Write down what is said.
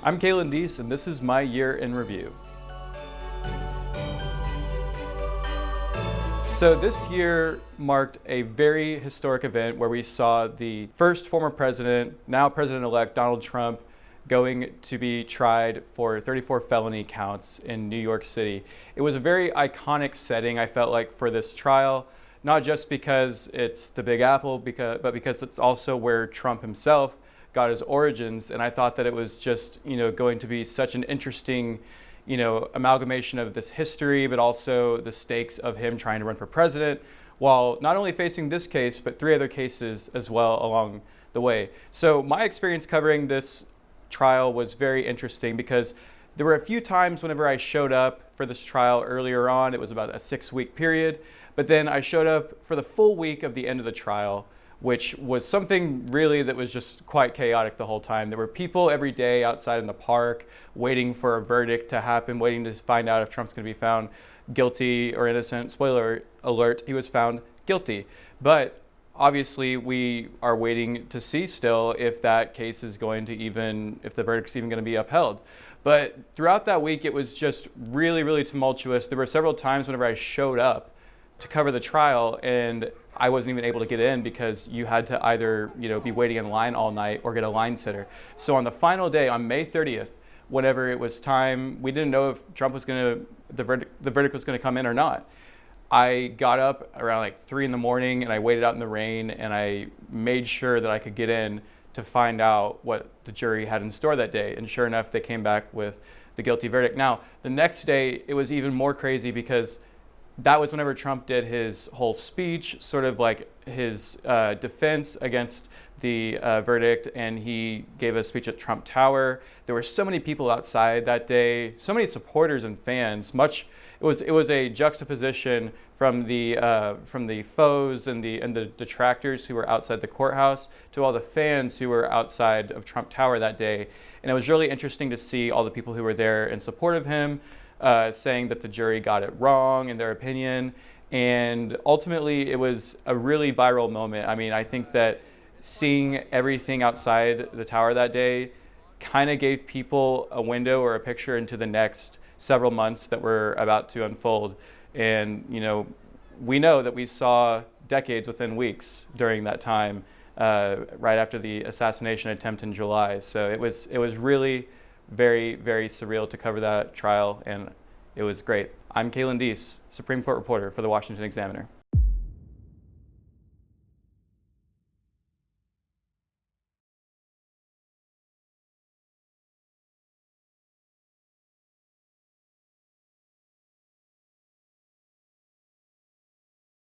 I'm Kaelan Deese, and this is my year in review. So this year marked a very historic event where we saw the first former president, now President-elect Donald Trump, going to be tried for 34 felony counts in New York City. It was a very iconic setting, I felt like, for this trial, not just because it's the Big Apple, but because it's also where Trump himself got his origins. And I thought that it was just, going to be such an interesting, amalgamation of this history, but also the stakes of him trying to run for president, while not only facing this case, but 3 other cases as well along the way. So my experience covering this trial was very interesting because there were a few times whenever I showed up for this trial earlier on. It was about a 6-week period, but then I showed up for the full week of the end of the trial, which was something really that was just quite chaotic the whole time. There were people every day outside in the park waiting for a verdict to happen, waiting to find out if Trump's going to be found guilty or innocent. Spoiler alert, he was found guilty. But obviously we are waiting to see still if that case is going to if the verdict's even going to be upheld. But throughout that week, it was just really, really tumultuous. There were several times whenever I showed up to cover the trial and I wasn't even able to get in because you had to either be waiting in line all night or get a line sitter. So on the final day, on May 30th, whenever it was time, we didn't know if Trump was the verdict was going to come in or not. I got up around like 3 in the morning and I waited out in the rain and I made sure that I could get in to find out what the jury had in store that day. And sure enough, they came back with the guilty verdict. Now, the next day, it was even more crazy because that was whenever Trump did his whole speech, sort of like his defense against the verdict, and he gave a speech at Trump Tower. There were so many people outside that day, so many supporters and fans. It was a juxtaposition from the foes and the detractors who were outside the courthouse to all the fans who were outside of Trump Tower that day. And it was really interesting to see all the people who were there in support of him, saying that the jury got it wrong in their opinion. And ultimately, it was a really viral moment. I mean, I think that seeing everything outside the tower that day kind of gave people a window or a picture into the next several months that were about to unfold. And, we know that we saw decades within weeks during that time, right after the assassination attempt in July. So it was really very, very surreal to cover that trial, and it was great. I'm Kaelan Deese, Supreme Court reporter for the Washington Examiner.